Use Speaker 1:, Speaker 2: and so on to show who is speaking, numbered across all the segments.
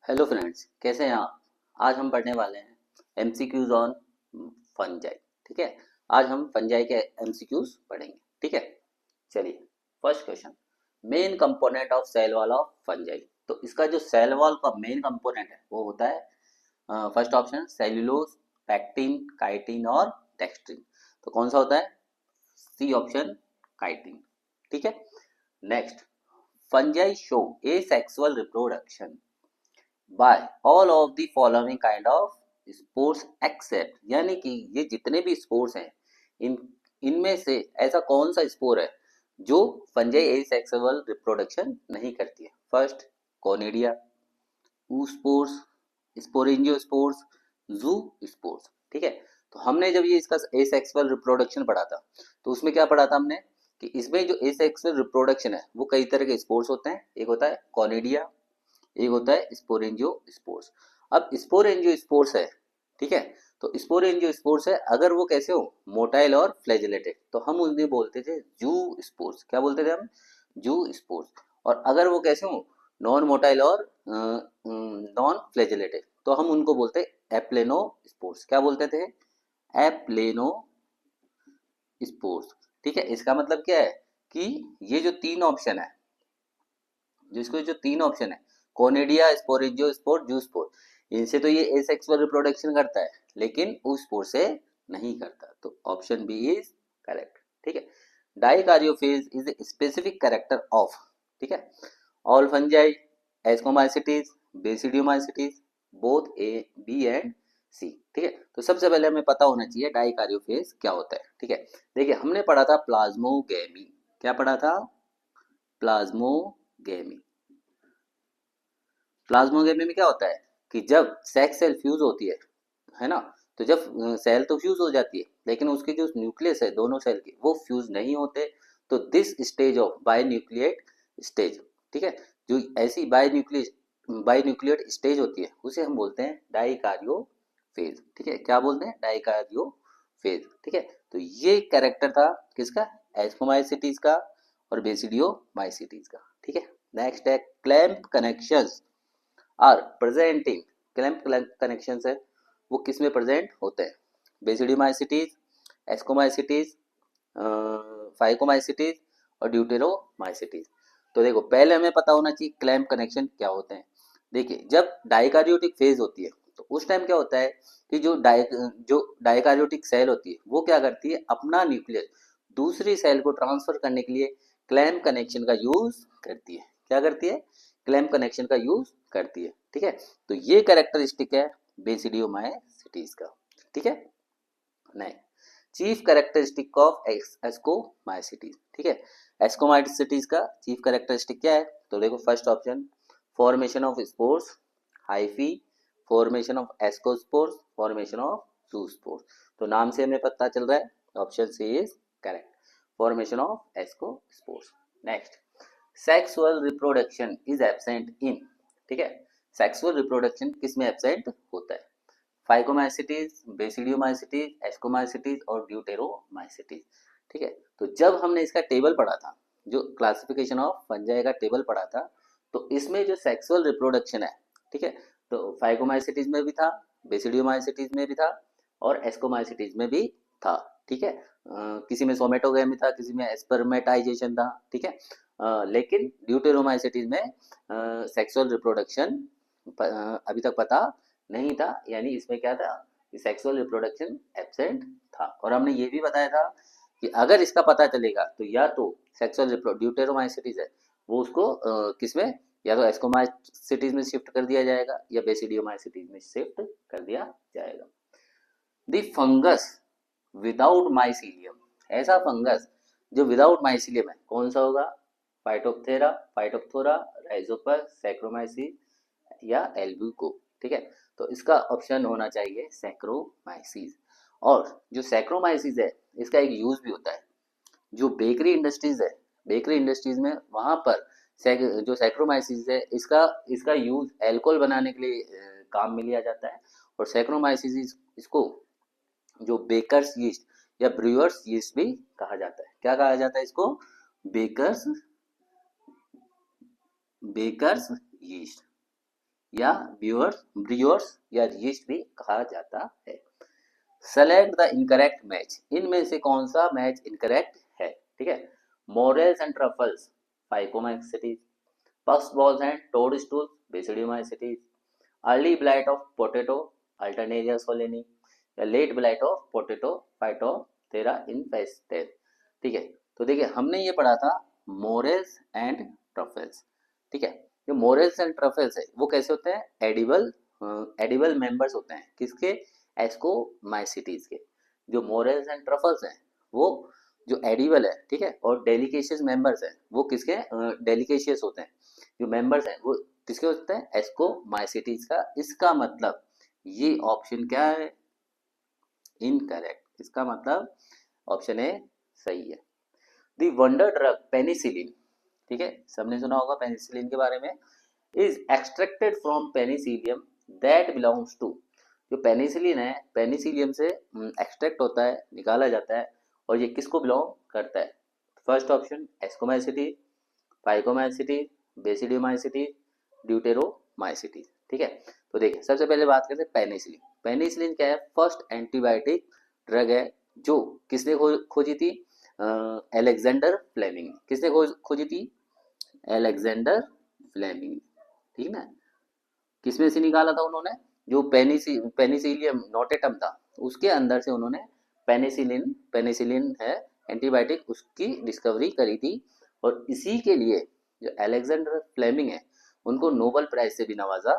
Speaker 1: Hello friends, कैसे हैं आप। आज हम पढ़ने वाले हैं एमसीक्यूज ऑन फंजाई। ठीक है, आज हम फंजाई के एमसीक्यूज पढ़ेंगे। ठीक है, चलिए। First question, main component of cell wall of fungi. तो इसका जो सेल वॉल का मेन कंपोनेंट है वो होता है first option cellulose, pectin, chitin और डेक्स्ट्रिन। तो कौन सा होता है? C option, chitin. ठीक है, next, fungi show a sexual reproduction by all of the following kind of spores except, यानी कि ये जितने भी स्पोर्स हैं इन इनमें से ऐसा कौन सा स्पोर है जो फंजाई एसेक्सुअल रिप्रोडक्शन नहीं करती है? फर्स्ट, कोनिडिया, स्पोर्स, स्पोरेंजियोस्पोर्स, जू स्पोर्स। ठीक है, तो हमने जब ये इसका एसेक्सुअल रिप्रोडक्शन पढ़ा था तो उसमें क्या पढ़ा था हमने कि इसमें जो एसेक्सुअल रिप्रोडक्शन है वो कई तरह के स्पोर्स होते हैं। एक होता है कोनिडिया, एक होता है स्पोरेंजियो स्पोर्स। अब स्पोरेंजियो स्पोर्स है, ठीक है, तो स्पोरेंजियो स्पोर्स है, अगर वो कैसे हो, मोटाइल और फ्लैजिलेटेड, तो हम उन्हें बोलते थे जू स्पोर्स। क्या बोलते थे हम? जू स्पोर्स। और अगर वो कैसे हो, नॉन मोटाइल और नॉन फ्लैजिलेटेड, तो हम उनको बोलते एप्लेनो स्पोर्स। क्या बोलते थे? एप्लेनो स्पोर्स। ठीक है, इसका मतलब क्या है कि ये जो तीन ऑप्शन है, जिसको जो तीन ऑप्शन है, कोनिडिया, स्पोरेंजियो स्पोर, जू स्पोर, इनसे तो ये एसेक्सुअल रिप्रोडक्शन करता है लेकिन उस स्पोर से नहीं करता। तो ऑप्शन बी इज करेक्ट। ठीक है, dikaryophase is a specific character of, ठीक है, all fungi, ascomycetes, basidiomycetes, both A, B and C. ठीक है, तो सबसे पहले हमें पता होना चाहिए डाइकार्योफेज क्या होता है। ठीक है, देखिए हमने पढ़ा था प्लाज्मोगेमी। क्या पढ़ा था? प्लाज्मोगेमी। प्लाज्मोगेमी में क्या होता है कि जब सेक्स सेल फ्यूज होती है ना, तो जब सेल तो फ्यूज हो जाती है लेकिन उसके जो न्यूक्लियस है दोनों सेल के वो फ्यूज नहीं होते, तो this stage of binucleate stage, ठीक है, जो ऐसी बाय न्यूक्लिएट स्टेज होती है उसे हम बोलते हैं डाइकार्यो फेज। ठीक है, क्या बोलते हैं? डाइकार्यो फेज। ठीक है, तो ये कैरेक्टर था किसका? एस्कोमाइसिटीज का और बेसिडियोमाइसिटीज का। ठीक है, नेक्स्ट है clamp connections are presenting. Clamp connection है वो किस में प्रेजेंट होते हैं? बेसिडियोमाइसिटीज, एस्कोमाइसिटीज, फाइकोमाइसिटीज और ड्यूटेरोमाइसिटीज। तो देखो पहले हमें पता होना चाहिए क्लैंप कनेक्शन क्या होते हैं। देखिए जब डाइकार्योटिक फेज होती है तो उस टाइम क्या होता है कि जो डाइकार्योटिक सेल होती है वो क्या करती है, अपना न्यूक्लियस दूसरी सेल को ट्रांसफर करने के लिए क्लैंप कनेक्शन का यूज करती है। क्या करती है? क्लैंप कनेक्शन का यूज करती है। ठीक है, तो ये कैरेक्टरिस्टिक है बेसिडियोमाइसिटीज का। ठीक है, नहीं, चीफ कैरेक्टरिस्टिक ऑफ एस्कोमाइसिटीज। ठीक है, एस्कोमाइसिटीज का चीफ कैरेक्टरिस्टिक क्या है? तो देखो first option, formation of spores, hyphae, formation of ascospores, formation of zoospores. तो नाम से हमें पता चल रहा है option C is correct, formation of ascospores. Next, sexual reproduction is absent in. ठीक है, सेक्सुअल रिप्रोडक्शन किस में एब्सेंट होता है? फाइकोमाइसिटीज, बेसिडियोमाइसिटीज, एस्कोमाइसिटीज और ड्यूटेरोमाइसिटीज। ठीक है, तो जब हमने इसका टेबल पढ़ा था, जो क्लासिफिकेशन ऑफ फंजाई का टेबल पढ़ा था, तो इसमें जो सेक्सुअल रिप्रोडक्शन है, ठीक है, तो फाइकोमाइसिटीज में भी था, बेसिडियोमाइसिटीज में भी था और एस्कोमाइसिटीज में भी था। ठीक है, किसी में सोमेटोगेमी था, किसी में स्पर्मेटाइजेशन था। ठीक है, लेकिन ड्यूटेरोमाइसिटीज में सेक्सुअल रिप्रोडक्शन अभी तक पता नहीं था, यानी इसमें क्या था कि सेक्सुअल रिप्रोडक्शन एब्सेंट था। और हमने ये भी बताया था कि अगर इसका पता चलेगा तो या तो सेक्सुअल ड्यूटेरोमाइसिटीज है वो उसको किसमें, या तो एस्कोमाइसिटीज में शिफ्ट कर दिया जाएगा या बेसिडियोमाइसिटीज में शिफ्ट कर दिया जाएगा। द फंगस विदाउट माइसीलियम, ऐसा फंगस जो विदाउट माइसीलियम है कौन सा होगा? फाइटोप्थेरा, फाइटोप्थोरा, राइजोपस, सैक्रोमाइसिस या एल्ब्यूको। ठीक है, तो इसका ऑप्शन होना चाहिए सैक्रोमाइसिस। और जो सैक्रोमाइसिस है इसका एक यूज भी होता है, जो बेकरी इंडस्ट्रीज है, बेकरी इंडस्ट्रीज में वहां पर जो सैक्रोमाइसिस है इसका इसका यूज एल्कोहल बनाने के लिए काम में लिया जाता है। और सैक्रोमाइसिस इसको जो बेकर्स यीस्ट या ब्रूअर्स यीस्ट भी कहा जाता है। क्या कहा जाता है इसको? Baker's baker's yeast. या ब्रियोर्स या यीस्ट भी कहा जाता है। सेलेक्ट द इनकरेक्ट मैच, इनमें से कौन सा मैच इनकरेक्ट है? ठीक है, morels and truffles phycomycetes, puffballs and toadstool basidiomycetes, early blight of potato Alternaria solani, या late blight of potato Phytophthora infestans. ठीक है, तो देखिए हमने ये पढ़ा था मोरेल्स एंड ट्रफल्स। ठीक है, जो मोरेल्स एंड ट्रफल्स है वो कैसे होते हैं? एडिबल मेंबर्स होते हैं, किसके? एस्कोमाइसिटीज के। जो मोरेल्स एंड ट्रफल्स हैं वो जो एडिबल है, ठीक है, और डेलिकेशियस मेंबर्स हैं वो किसके? डेलिकेशियस होते हैं। जो मेंबर्स हैं वो किसके होते हैं? एस्कोमाइसिटीज का। इसका मतलब ये ऑप्शन क्या है? इनकरेक्ट। इसका मतलब ऑप्शन ए सही है। दी वंडर ड्रग पेनिसिलिन, ठीक है, सबने सुना होगा पेनिसिलिन के बारे में, is extracted from penicillium that belongs to. जो पेनिसिलिन है पेनिसिलियम से एक्सट्रैक्ट होता है, निकाला जाता है, और ये किसको बिलोंग करता है? First option ascomycete, phycomycete, basidiomycete, deuteromycete. ठीक है, तो देखिए सबसे पहले बात करते हैं पेनिसिलिन। पेनिसिलिन क्या है? फर्स्ट एंटीबायोटिक ड्रग है जो किसने खोजी थी? Alexander Fleming. किसने खोजी थी? Alexander Fleming. ठीक ना, किसमें से निकाला था उन्होंने? जो पेनिसिलियम नोटेटम था उसके अंदर से उन्होंने पेनिसिलिन है एंटीबायोटिक, उसकी डिस्कवरी करी थी। और इसी के लिए जो एलेक्जेंडर फ्लेमिंग है उनको नोबेल प्राइज से भी नवाजा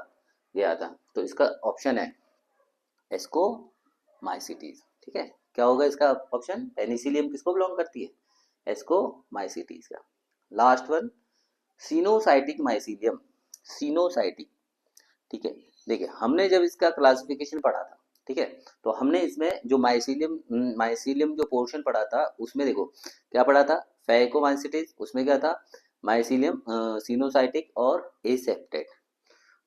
Speaker 1: गया था। तो इसका ऑप्शन है एस्कोमाइसिटीज। ठीक है, क्या होगा इसका ऑप्शन? पेनिसिलियम किसको बिलोंग करती है? एस्कोमाइसिटीज का। Last one coenocytic mycelium, coenocytic. ठीक है, देखिए हमने जब इसका क्लासिफिकेशन पढ़ा था, ठीक है, तो हमने इसमें जो माइसिलियम जो पोर्शन पढ़ा था उसमें देखो क्या पढ़ा था? फैकोमाइसिटीज, उसमें क्या था? माइसिलियम सिनोसाइटिक और एसेप्टेट।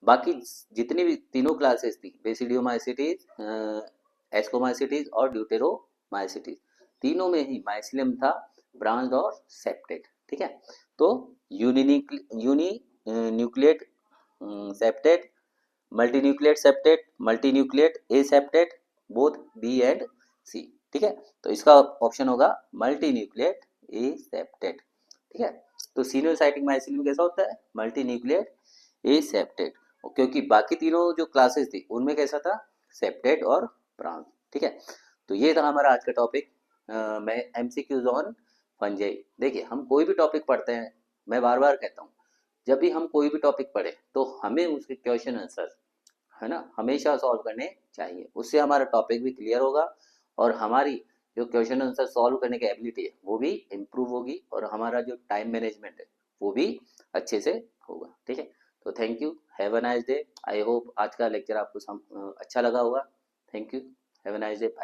Speaker 1: बाकी जितनी भी तीनों क्लासेस थी बेसिडियोमाइसिटीज, एस्कोमाइसिटीज और ड्यूटेरोमाइसिटीज, तीनों में ही माइसिलियम था ब्रांच और सेप्टेट। ठीक है, तो uninucleate septate, multinucleate septate, multinucleate aseptate, both B and C. ठीक है, तो इसका ऑप्शन होगा मल्टीन्यूक्लिएट ए सेप्टेट। ठीक है, तो सिनोसाइटिक माइसिलियम कैसा होता है? मल्टीन्यूक्लिएट ए सेप्टेट, क्योंकि बाकी तीनों जो क्लासेस थी उनमें कैसा था? सेप्टेट और ब्रांच। ठीक है, तो ये था हमारा आज का टॉपिक। मैं एमसीक्यूज ऑन फंजाई। देखिए हम कोई भी टॉपिक पढ़ते हैं, मैं बार बार कहता हूँ, जब भी हम कोई भी टॉपिक पढ़े तो हमें उसके क्वेश्चन आंसर, है ना, हमेशा सॉल्व करने चाहिए। उससे हमारा टॉपिक भी क्लियर होगा और हमारी जो क्वेश्चन आंसर सॉल्व करने की एबिलिटी है वो भी इम्प्रूव होगी, और हमारा जो टाइम मैनेजमेंट है वो भी अच्छे से होगा। ठीक है, तो thank you, have a nice day. I hope आज का लेक्चर आपको अच्छा लगा होगा। Thank you, have a nice day.